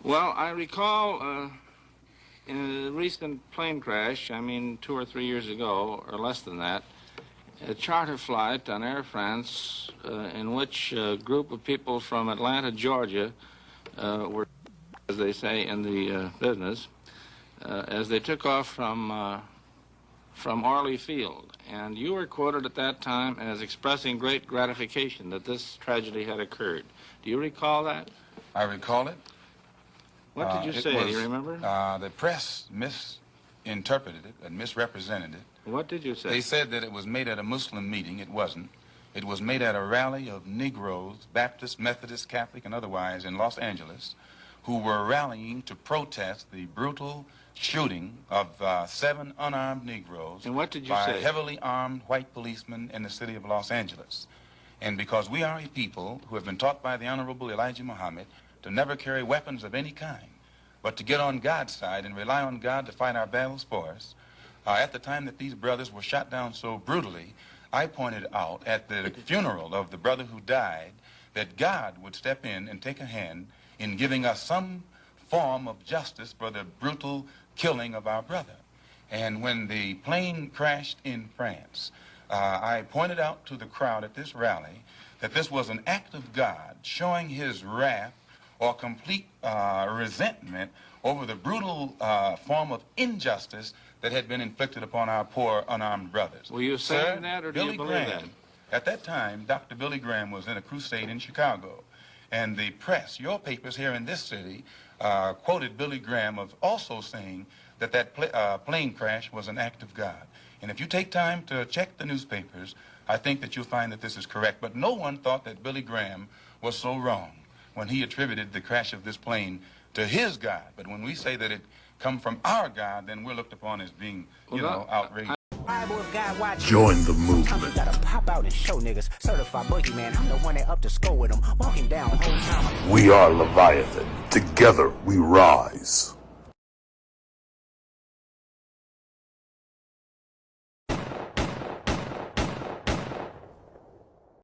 Well, I recall in a recent plane crash, 2 or 3 years ago, or less than that, a charter flight on Air France in which a group of people from Atlanta, Georgia, were, as they say in the business, as they took off from Orly Field. And you were quoted at that time as expressing great gratification that this tragedy had occurred. Do you recall that? I recall it. What did you say? Do you remember? The press misinterpreted it and misrepresented it. What did you say? They said that it was made at a Muslim meeting. It wasn't. It was made at a rally of Negroes, Baptist, Methodist, Catholic, and otherwise in Los Angeles, who were rallying to protest the brutal shooting of 7 unarmed Negroes and what did you by say? Heavily armed white policemen in the city of Los Angeles. And because we are a people who have been taught by the Honorable Elijah Muhammad to never carry weapons of any kind, but to get on God's side and rely on God to fight our battles for us, at the time that these brothers were shot down so brutally, I pointed out at the funeral of the brother who died that God would step in and take a hand in giving us some form of justice for the brutal killing of our brother. And when the plane crashed in France, I pointed out to the crowd at this rally that this was an act of God showing his wrath or complete resentment over the brutal form of injustice that had been inflicted upon our poor unarmed brothers. Were you saying that, or do you believe that? At that time, Dr. Billy Graham was in a crusade in Chicago, and the press, your papers here in this city, quoted Billy Graham of also saying that plane crash was an act of God. And if you take time to check the newspapers, I think that you'll find that this is correct. But no one thought that Billy Graham was so wrong when he attributed the crash of this plane to his God. But when we say that it come from our God, then we're looked upon as being, outrageous. Join the movement. Gotta pop out and show niggas. Certified boogeyman, I'm the one that up to score with them. Walking down whole time. We are Leviathan. Together we rise.